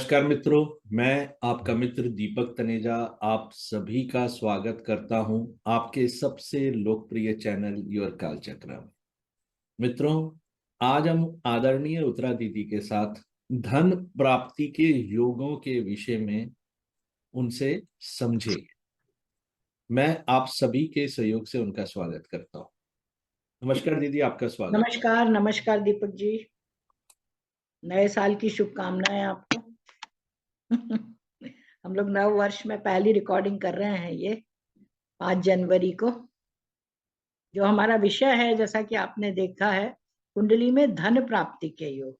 नमस्कार मित्रों। मैं आपका मित्र दीपक तनेजा आप सभी का स्वागत करता हूं आपके सबसे लोकप्रिय चैनल योर काल चक्र में। मित्रों, आज हम आदरणीय उत्तरा दीदी के साथ धन प्राप्ति के योगों के विषय में उनसे समझेंगे। मैं आप सभी के सहयोग से उनका स्वागत करता हूं। नमस्कार दीदी, आपका स्वागत है। नमस्कार नमस्कार दीपक जी, नए साल की शुभकामनाएं आपको। हम लोग नव वर्ष में पहली रिकॉर्डिंग कर रहे हैं ये 5 जनवरी को। जो हमारा विषय है, जैसा कि आपने देखा है, कुंडली में धन प्राप्ति के योग।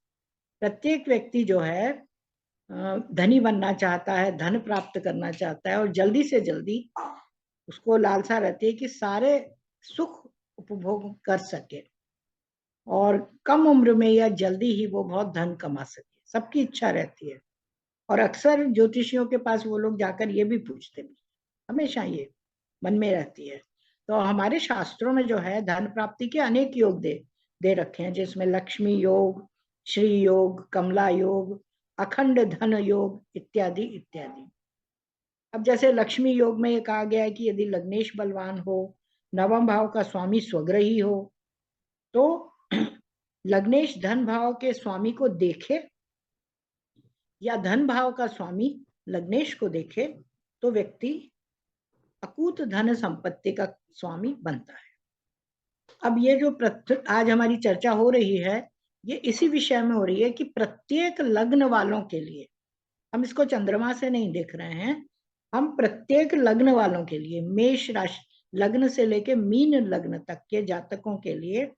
प्रत्येक व्यक्ति जो है धनी बनना चाहता है, धन प्राप्त करना चाहता है और जल्दी से जल्दी उसको लालसा रहती है कि सारे सुख उपभोग कर सके और कम उम्र में या जल्दी ही वो बहुत धन कमा सके। सबकी इच्छा रहती है और अक्सर ज्योतिषियों के पास वो लोग जाकर ये भी पूछते भी, हमेशा ये मन में रहती है। तो हमारे शास्त्रों में जो है धन प्राप्ति के अनेक योग दे रखे हैं, जिसमें लक्ष्मी योग, श्री योग, कमला योग, अखंड धन योग इत्यादि इत्यादि। अब जैसे लक्ष्मी योग में ये कहा गया है कि यदि लग्नेश बलवान हो, नवम भाव का स्वामी स्वग्रही हो, तो लग्नेश धन भाव के स्वामी को देखे या धन भाव का स्वामी लग्नेश को देखे तो व्यक्ति अकूत धन संपत्ति का स्वामी बनता है। अब ये जो आज हमारी चर्चा हो रही है, ये इसी विषय में हो रही है कि प्रत्येक लग्न वालों के लिए, हम इसको चंद्रमा से नहीं देख रहे हैं, हम प्रत्येक लग्न वालों के लिए, मेष राशि लग्न से लेके मीन लग्न तक के जातकों के लिए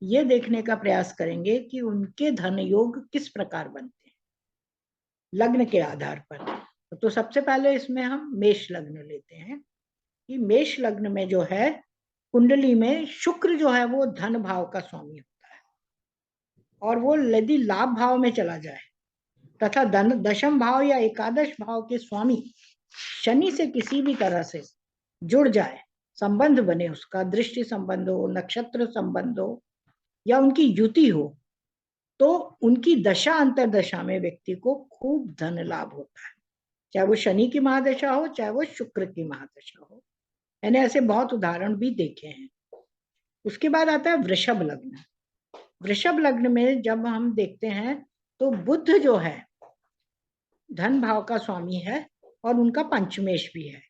ये देखने का प्रयास करेंगे कि उनके धन योग किस प्रकार बनते हैं लग्न के आधार पर। तो सबसे पहले इसमें हम मेष लग्न लेते हैं कि मेष लग्न में जो है कुंडली में शुक्र जो है वो धन भाव का स्वामी होता है और वो यदि लाभ भाव में चला जाए तथा धन दशम भाव या एकादश भाव के स्वामी शनि से किसी भी तरह से जुड़ जाए, संबंध बने, उसका दृष्टि संबंध हो, नक्षत्र संबंध हो या उनकी युति हो, तो उनकी दशा अंतरदशा में व्यक्ति को खूब धन लाभ होता है। चाहे वो शनि की महादशा हो, चाहे वो शुक्र की महादशा हो। मैंने ऐसे बहुत उदाहरण भी देखे हैं। उसके बाद आता है वृषभ लग्न। वृषभ लग्न में जब हम देखते हैं तो बुध जो है धन भाव का स्वामी है और उनका पंचमेश भी है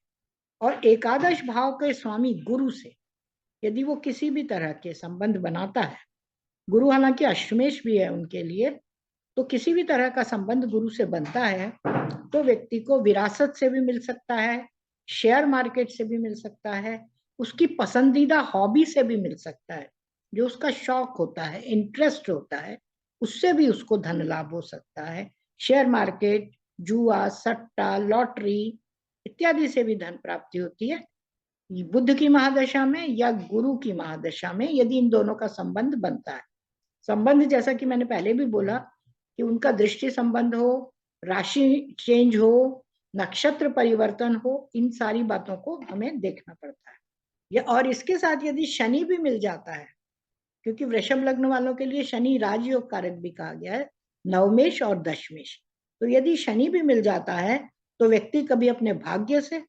और एकादश भाव के स्वामी गुरु से यदि वो किसी भी तरह के संबंध बनाता है, गुरु हालांकि अष्टमेश भी है उनके लिए, तो किसी भी तरह का संबंध गुरु से बनता है तो व्यक्ति को विरासत से भी मिल सकता है, शेयर मार्केट से भी मिल सकता है, उसकी पसंदीदा हॉबी से भी मिल सकता है, जो उसका शौक होता है, इंटरेस्ट होता है, उससे भी उसको धन लाभ हो सकता है। शेयर मार्केट, जुआ, सट्टा, लॉटरी इत्यादि से भी धन प्राप्ति होती है बुध की महादशा में या गुरु की महादशा में, यदि इन दोनों का संबंध बनता है। संबंध जैसा कि मैंने पहले भी बोला कि उनका दृष्टि संबंध हो, राशि चेंज हो, नक्षत्र परिवर्तन हो, इन सारी बातों को हमें देखना पड़ता है। या और इसके साथ यदि शनि भी मिल जाता है, क्योंकि वृषभ लग्न वालों के लिए शनि राजयोग कारक भी कहा गया है, नवमेश और दशमेश, तो यदि शनि भी मिल जाता है तो व्यक्ति कभी अपने भाग्य से,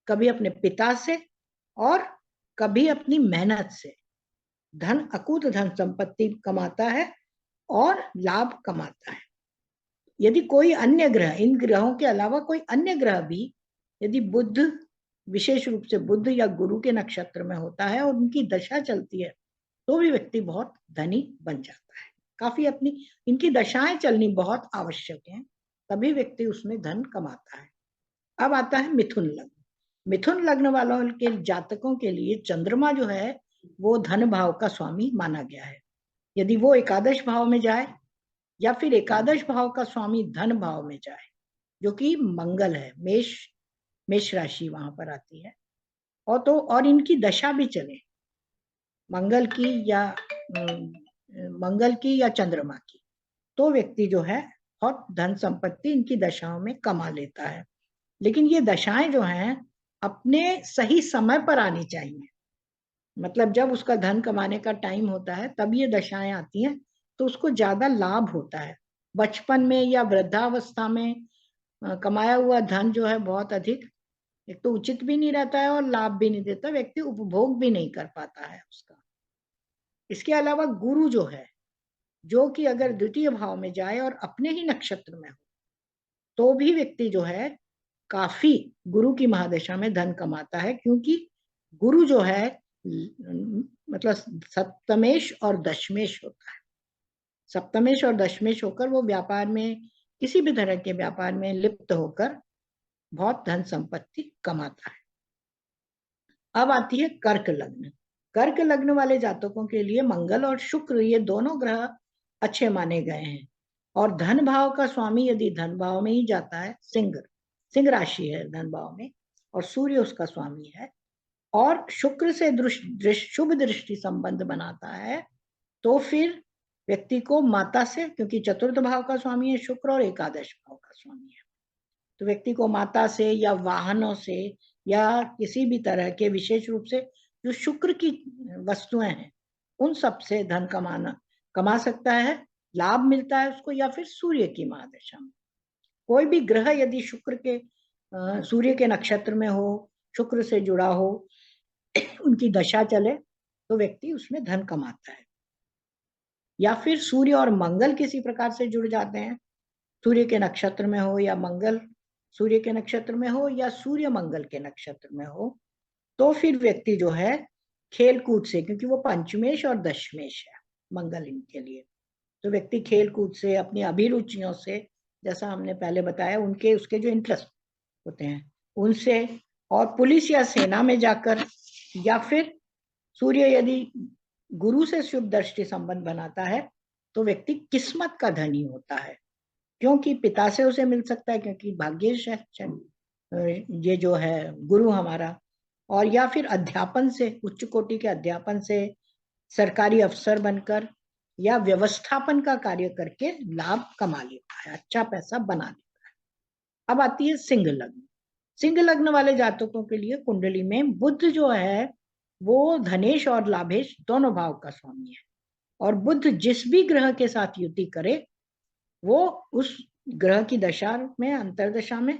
कभी अपने पिता से और कभी अपनी मेहनत से धन, अकूत धन संपत्ति कमाता है और लाभ कमाता है। यदि कोई अन्य ग्रह, इन ग्रहों के अलावा कोई अन्य ग्रह भी, यदि बुध, विशेष रूप से बुध या गुरु के नक्षत्र में होता है और उनकी दशा चलती है, तो भी व्यक्ति बहुत धनी बन जाता है। काफी अपनी इनकी दशाएं चलनी बहुत आवश्यक है, तभी व्यक्ति उसमें धन कमाता है। अब आता है मिथुन लग्न। मिथुन लग्न वालों के जातकों के लिए चंद्रमा जो है वो धन भाव का स्वामी माना गया है। यदि वो एकादश भाव में जाए या फिर एकादश भाव का स्वामी धन भाव में जाए, जो कि मंगल है, मेष राशि वहां पर आती है, और इनकी दशा भी चले, मंगल की या चंद्रमा की, तो व्यक्ति जो है बहुत धन संपत्ति इनकी दशाओं में कमा लेता है। लेकिन ये दशाएं जो हैं अपने सही समय पर आनी चाहिए। मतलब जब उसका धन कमाने का टाइम होता है तब ये दशाएं आती हैं तो उसको ज्यादा लाभ होता है। बचपन में या वृद्धावस्था में कमाया हुआ धन जो है बहुत अधिक, एक तो उचित भी नहीं रहता है और लाभ भी नहीं देता, व्यक्ति उपभोग भी नहीं कर पाता है उसका। इसके अलावा गुरु जो है, जो कि अगर द्वितीय भाव में जाए और अपने ही नक्षत्र में हो, तो भी व्यक्ति जो है काफी गुरु की महादशा में धन कमाता है, क्योंकि गुरु जो है मतलब सप्तमेश और दशमेश होता है। सप्तमेश और दशमेश होकर वो व्यापार में, किसी भी तरह के व्यापार में लिप्त होकर बहुत धन संपत्ति कमाता है। अब आती है कर्क लग्न। कर्क लग्न वाले जातकों के लिए मंगल और शुक्र ये दोनों ग्रह अच्छे माने गए हैं, और धन भाव का स्वामी यदि धन भाव में ही जाता है, सिंह राशि है धन भाव में, और सूर्य उसका स्वामी है, और शुक्र से शुभ दृष्टि संबंध बनाता है, तो फिर व्यक्ति को माता से, क्योंकि चतुर्थ भाव का स्वामी है शुक्र और एकादश भाव का स्वामी है, तो व्यक्ति को माता से या वाहनों से या किसी भी तरह के, विशेष रूप से जो शुक्र की वस्तुएं हैं, उन सब से धन कमा सकता है, लाभ मिलता है उसको, या फिर सूर्य की महादशा में कोई भी ग्रह यदि शुक्र के सूर्य के नक्षत्र में हो, शुक्र से जुड़ा हो, उनकी दशा चले, तो व्यक्ति उसमें धन कमाता है। या फिर सूर्य और मंगल किसी प्रकार से जुड़ जाते हैं, सूर्य के नक्षत्र में हो या मंगल सूर्य के नक्षत्र में हो या सूर्य मंगल के नक्षत्र में हो, तो फिर व्यक्ति जो है खेल कूद से, क्योंकि वो पंचमेश और दशमेश है मंगल इनके लिए, तो व्यक्ति खेल कूद से, अपनी अभिरुचियों से, जैसा हमने पहले बताया, उनके उसके जो इंटरेस्ट होते हैं उनसे, और पुलिस या सेना में जाकर, या फिर सूर्य यदि गुरु से शुभ दृष्टि संबंध बनाता है, तो व्यक्ति किस्मत का धनी होता है, क्योंकि पिता से उसे मिल सकता है, क्योंकि भाग्येश है ये जो है गुरु हमारा, और या फिर अध्यापन से, उच्च कोटि के अध्यापन से, सरकारी अफसर बनकर या व्यवस्थापन का कार्य करके लाभ कमा लेता है, अच्छा पैसा बना लेता है। अब आती है सिंह लग्न। सिंह लग्न वाले जातकों के लिए कुंडली में बुध जो है वो धनेश और लाभेश दोनों भाव का स्वामी है, और बुध जिस भी ग्रह के साथ युति करे वो उस ग्रह की दशा में, अंतरदशा में,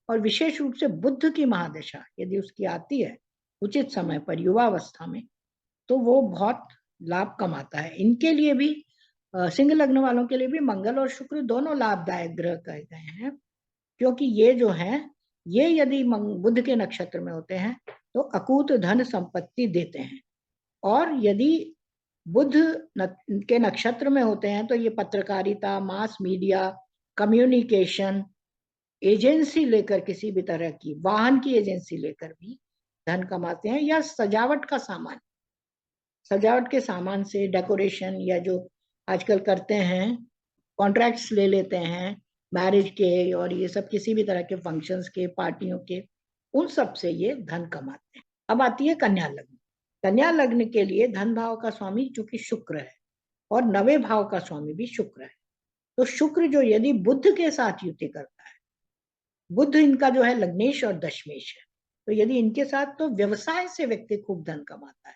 और विशेष रूप से बुध की महादशा यदि उसकी आती है उचित समय पर, युवावस्था में, तो वो बहुत लाभ कमाता है। इनके लिए भी सिंह लग्न वालों के लिए भी मंगल और शुक्र दोनों लाभदायक ग्रह कहे गए हैं, क्योंकि ये जो है, ये यदि बुध के नक्षत्र में होते हैं तो अकूत धन संपत्ति देते हैं, और यदि बुध के नक्षत्र में होते हैं तो ये पत्रकारिता, मास मीडिया, कम्युनिकेशन एजेंसी लेकर, किसी भी तरह की वाहन की एजेंसी लेकर भी धन कमाते हैं, या सजावट का सामान, सजावट के सामान से, डेकोरेशन, या जो आजकल करते हैं कॉन्ट्रैक्ट्स ले लेते हैं मैरिज के, और ये सब किसी भी तरह के फंक्शंस के, पार्टियों के, उन सब से ये धन कमाते हैं। अब आती है कन्या लग्न। कन्या लग्न के लिए धन भाव का स्वामी चूंकि शुक्र है और नवे भाव का स्वामी भी शुक्र है, तो शुक्र जो यदि बुध के साथ युति करता है, बुध इनका जो है लग्नेश और दशमेश है, तो यदि इनके साथ, तो व्यवसाय से व्यक्ति खूब धन कमाता है,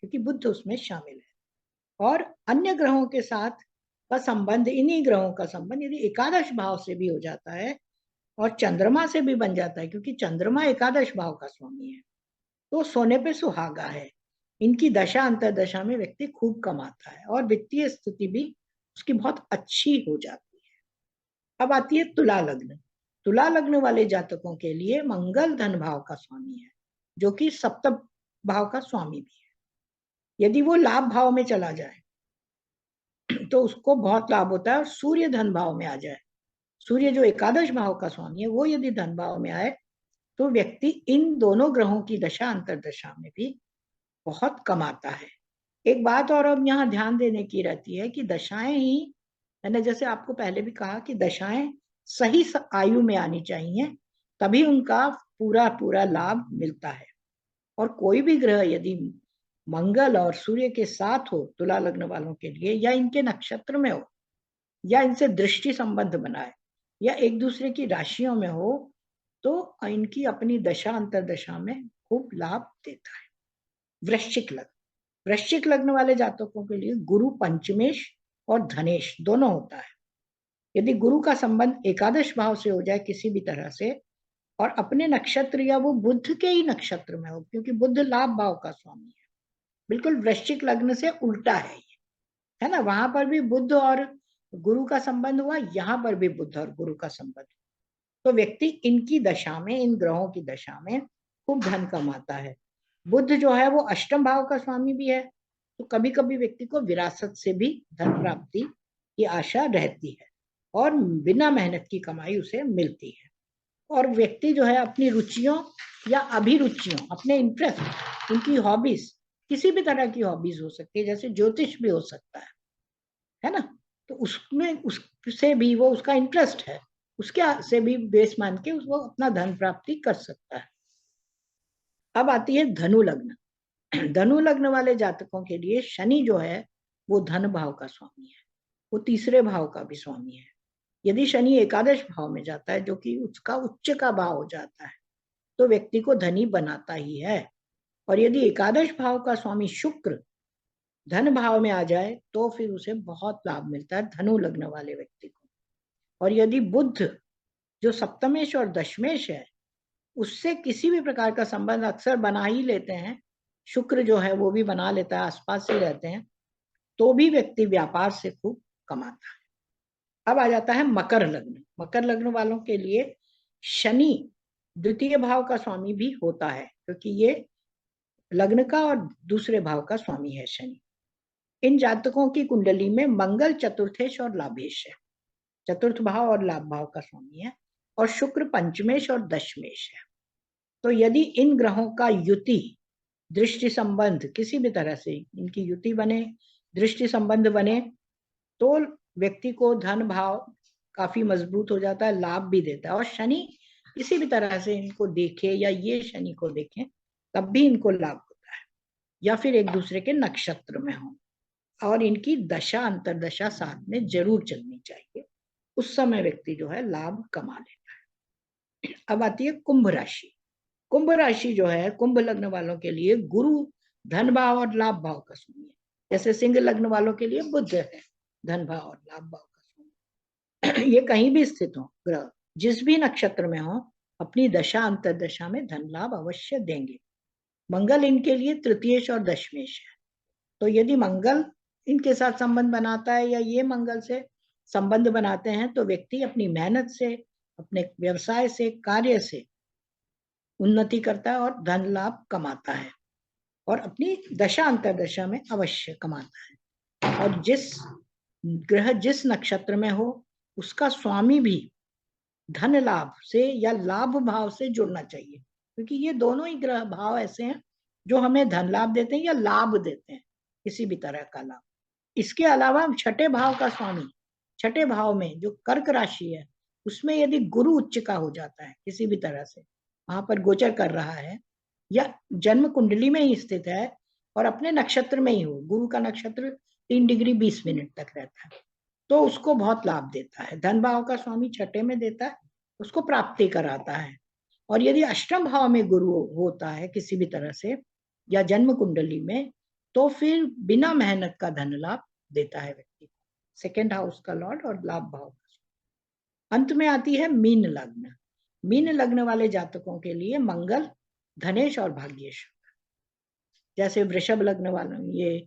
क्योंकि बुध उसमें शामिल है। और अन्य ग्रहों के साथ का संबंध, इन्हीं ग्रहों का संबंध यदि एकादश भाव से भी हो जाता है और चंद्रमा से भी बन जाता है, क्योंकि चंद्रमा एकादश भाव का स्वामी है, तो सोने पे सुहागा है। इनकी दशा अंतरदशा में व्यक्ति खूब कमाता है और वित्तीय स्थिति भी उसकी बहुत अच्छी हो जाती है। अब आती है तुला लग्न। तुला लग्न वाले जातकों के लिए मंगल धन भाव का स्वामी है, जो कि सप्तम भाव का स्वामी भी है। यदि वो लाभ भाव में चला जाए तो उसको बहुत लाभ होता है, और सूर्य धन भाव में आ जाए, सूर्य जो एकादश भाव का स्वामी है वो यदि धन भाव में आए, तो व्यक्ति इन दोनों ग्रहों की दशा अंतरदशा में भी बहुत कमाता है। एक बात और अब यहाँ ध्यान देने की रहती है कि दशाएं ही, मैंने जैसे आपको पहले भी कहा कि दशाएं सही आयु में आनी चाहिए, तभी उनका पूरा पूरा लाभ मिलता है। और कोई भी ग्रह यदि मंगल और सूर्य के साथ हो तुला लग्न वालों के लिए, या इनके नक्षत्र में हो, या इनसे दृष्टि संबंध बनाए, या एक दूसरे की राशियों में हो, तो इनकी अपनी दशा अंतरदशा में खूब लाभ देता है। वृश्चिक लग्न। वृश्चिक लग्न वाले जातकों के लिए गुरु पंचमेश और धनेश दोनों होता है, यदि गुरु का संबंध एकादश भाव से हो जाए किसी भी तरह से, और अपने नक्षत्र या वो बुध के ही नक्षत्र में हो, क्योंकि बुध लाभ भाव का स्वामी है, बिल्कुल वृश्चिक लग्न से उल्टा है ये, है ना। वहां पर भी बुध और गुरु का संबंध हुआ, यहाँ पर भी बुध और गुरु का संबंध। तो व्यक्ति इनकी दशा में, इन ग्रहों की दशा में खूब धन कमाता है। बुध जो है वो अष्टम भाव का स्वामी भी है, तो कभी कभी व्यक्ति को विरासत से भी धन प्राप्ति की आशा रहती है और बिना मेहनत की कमाई उसे मिलती है। और व्यक्ति जो है अपनी रुचियों या अभिरुचियों, अपने इंटरेस्ट, उनकी हॉबीज, किसी भी तरह की हॉबीज हो सकती है, जैसे ज्योतिष भी हो सकता है ना। तो उसमें उससे भी वो, उसका इंटरेस्ट है, उसके से भी बेस मान के वो अपना धन प्राप्ति कर सकता है। अब आती है धनु लग्न। धनु लग्न वाले जातकों के लिए शनि जो है वो धन भाव का स्वामी है, वो तीसरे भाव का भी स्वामी है। यदि शनि एकादश भाव में जाता है, जो कि उसका उच्च का भाव हो जाता है, तो व्यक्ति को धनी बनाता ही है। और यदि एकादश भाव का स्वामी शुक्र धन भाव में आ जाए तो फिर उसे बहुत लाभ मिलता है धनु लग्न वाले व्यक्ति को। और यदि बुध जो सप्तमेश और दशमेश है, उससे किसी भी प्रकार का संबंध अक्सर बना ही लेते हैं, शुक्र जो है वो भी बना लेता है, आसपास ही रहते हैं, तो भी व्यक्ति व्यापार से खूब कमाता है। अब आ जाता है मकर लग्न। मकर लग्न वालों के लिए शनि द्वितीय भाव का स्वामी भी होता है, क्योंकि ये लग्न का और दूसरे भाव का स्वामी है शनि। इन जातकों की कुंडली में मंगल चतुर्थेश और लाभेश है, चतुर्थ भाव और लाभ भाव का स्वामी है, और शुक्र पंचमेश और दशमेश है। तो यदि इन ग्रहों का युति, दृष्टि संबंध, किसी भी तरह से इनकी युति बने, दृष्टि संबंध बने, तो व्यक्ति को धन भाव काफी मजबूत हो जाता है, लाभ भी देता है। और शनि किसी भी तरह से इनको देखे या ये शनि को देखें तब भी इनको लाभ होता है, या फिर एक दूसरे के नक्षत्र में हो, और इनकी दशा अंतरदशा साथ में जरूर चलनी चाहिए, उस समय व्यक्ति जो है लाभ कमा लेता है। अब आती है कुंभ राशि। कुंभ राशि जो है, कुंभ लग्न वालों के लिए गुरु धन भाव और लाभ भाव का स्वामी है, जैसे सिंह लग्न वालों के लिए बुध है धन भाव और लाभ भाव का स्वामी। ये कहीं भी स्थित हो ग्रह, जिस भी नक्षत्र में हो, अपनी दशा अंतरदशा में धन लाभ अवश्य देंगे। मंगल इनके लिए तृतीयेश और दशमेश है, तो यदि मंगल इनके साथ संबंध बनाता है या ये मंगल से संबंध बनाते हैं, तो व्यक्ति अपनी मेहनत से, अपने व्यवसाय से, कार्य से उन्नति करता है और धन लाभ कमाता है, और अपनी दशा अंतरदशा में अवश्य कमाता है। और जिस ग्रह जिस नक्षत्र में हो, उसका स्वामी भी धन लाभ से या लाभ भाव से जुड़ना चाहिए, क्योंकि ये दोनों ही ग्रह भाव ऐसे हैं जो हमें धन लाभ देते हैं या लाभ देते हैं, किसी भी तरह का लाभ। इसके अलावा छठे भाव का स्वामी, छठे भाव में जो कर्क राशि है, उसमें यदि गुरु उच्च का हो जाता है किसी भी तरह से, वहां पर गोचर कर रहा है या जन्म कुंडली में ही स्थित है और अपने नक्षत्र में ही हो, गुरु का नक्षत्र 3 डिग्री 20 मिनट तक रहता है, तो उसको बहुत लाभ देता है। धन भाव का स्वामी छठे में देता है, उसको प्राप्ति कराता है। और यदि अष्टम भाव में गुरु होता है किसी भी तरह से या जन्म कुंडली में, तो फिर बिना मेहनत का धन लाभ देता है व्यक्ति को, सेकेंड हाउस का लॉर्ड और लाभ भाव का। अंत में आती है मीन लग्न। मीन लग्न वाले जातकों के लिए मंगल धनेश और भाग्येश, जैसे वृषभ लग्न वालों, ये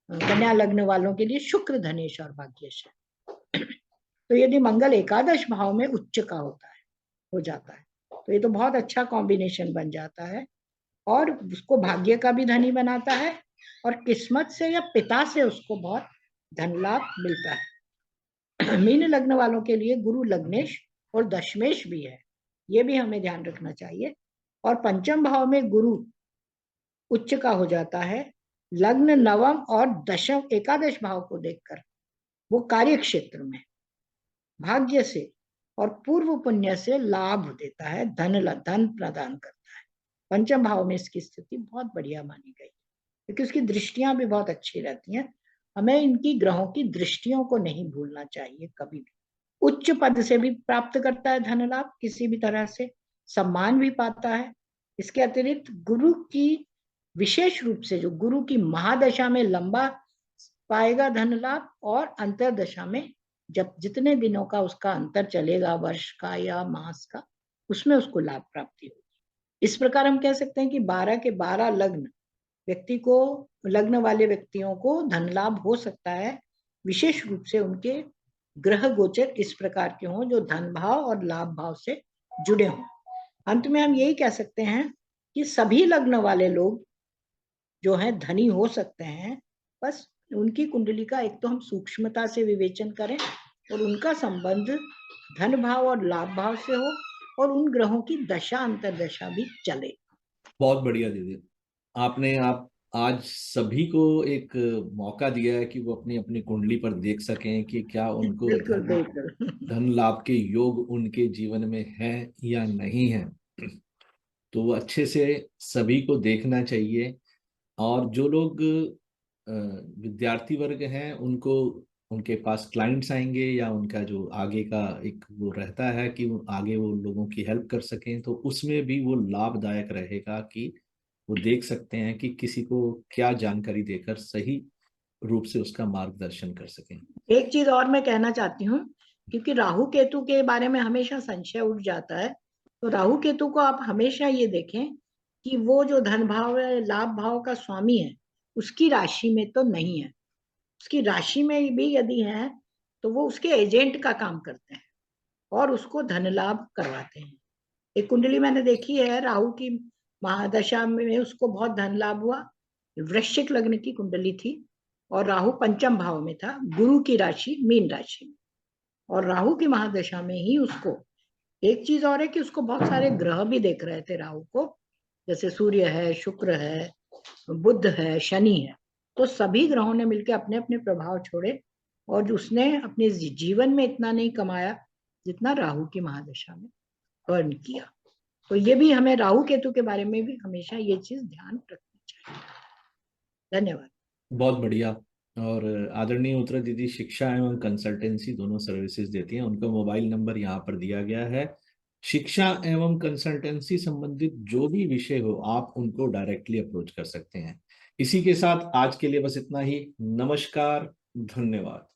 कन्या लग्न वालों के लिए शुक्र धनेश और भाग्येश है। तो यदि मंगल एकादश भाव में उच्च का हो जाता है, तो ये तो बहुत अच्छा कॉम्बिनेशन बन जाता है, और उसको भाग्य का भी धनी बनाता है, और किस्मत से या पिता से उसको बहुत धन लाभ मिलता है। मीन लग्न वालों के लिए गुरु लग्नेश और दशमेश भी है, ये भी हमें ध्यान रखना चाहिए। और पंचम भाव में गुरु उच्च का हो जाता है, लग्न नवम और दशम एकादश भाव को देखकर वो कार्य क्षेत्र में भाग्य से और पूर्व पुण्य से लाभ देता है, धन प्रदान करता है। पंचम भाव में इसकी स्थिति बहुत बढ़िया मानी गई, क्योंकि उसकी दृष्टियां भी बहुत अच्छी रहती हैं। हमें इनकी ग्रहों की दृष्टियों को नहीं भूलना चाहिए कभी भी। उच्च पद से भी प्राप्त करता है धन लाभ, किसी भी तरह से सम्मान भी पाता है। इसके अतिरिक्त गुरु की विशेष रूप से, जो गुरु की महादशा में लंबा पाएगा धन लाभ, और अंतरदशा में जब जितने दिनों का उसका अंतर चलेगा, वर्ष का या मास का, उसमें उसको लाभ प्राप्ति होगी। इस प्रकार हम कह सकते हैं कि 12 के 12 लग्न व्यक्ति को, लग्न वाले व्यक्तियों को धन लाभ हो सकता है, विशेष रूप से उनके ग्रह गोचर इस प्रकार के हों जो धन भाव और लाभ भाव से जुड़े हों। अंत में हम यही कह सकते हैं कि सभी लग्न वाले लोग जो हैं धनी हो सकते हैं, बस उनकी कुंडली का एक तो हम सूक्ष्मता से विवेचन करें और उनका संबंध धन भाव और लाभ भाव से हो, और उन ग्रहों की दशा अंतरदशा भी चले। बहुत बढ़िया दीदी, आपने आप आज सभी को एक मौका दिया है कि वो अपनी अपनी कुंडली पर देख सकें कि क्या उनको बिल्कुल बिल्कुल। धन लाभ के योग उनके जीवन में है या नहीं है। तो वो अच्छे से सभी को देखना चाहिए। और जो लोग विद्यार्थी वर्ग हैं, उनको उनके पास क्लाइंट्स आएंगे या उनका जो आगे का एक वो रहता है कि वो आगे वो लोगों की हेल्प कर सकें, तो उसमें भी वो लाभदायक रहेगा कि वो देख सकते हैं कि किसी को क्या जानकारी देकर सही रूप से उसका मार्गदर्शन कर सकें। एक चीज और मैं कहना चाहती हूँ, क्योंकि राहु केतु के बारे में हमेशा संशय उठ जाता है, तो राहु केतु को आप हमेशा ये देखें कि वो जो धन भाव है, लाभ भाव का स्वामी है, उसकी राशि में तो नहीं है। उसकी राशि में भी यदि है तो वो उसके एजेंट का काम करते हैं और उसको धन लाभ करवाते हैं। एक कुंडली मैंने देखी है राहु की महादशा में, उसको बहुत धन लाभ हुआ। वृश्चिक लग्न की कुंडली थी और राहु पंचम भाव में था, गुरु की राशि मीन राशि में, और राहु की महादशा में ही उसको, एक चीज और है कि उसको बहुत सारे ग्रह भी देख रहे थे राहु को, जैसे सूर्य है, शुक्र है, बुध है, शनि है। तो सभी ग्रहों ने मिलकर अपने अपने प्रभाव छोड़े और उसने अपने जीवन में इतना नहीं कमाया जितना राहु की महादशा में अर्न किया। तो ये भी हमें राहु केतु के बारे में भी हमेशा ये चीज ध्यान रखनी चाहिए। धन्यवाद। बहुत बढ़िया। और आदरणीय उत्तरा दीदी शिक्षा एवं कंसल्टेंसी दोनों सर्विसेज देती हैं। उनका मोबाइल नंबर यहाँ पर दिया गया है। शिक्षा एवं कंसल्टेंसी संबंधित जो भी विषय हो, आप उनको डायरेक्टली अप्रोच कर सकते हैं। इसी के साथ आज के लिए बस इतना ही। नमस्कार, धन्यवाद।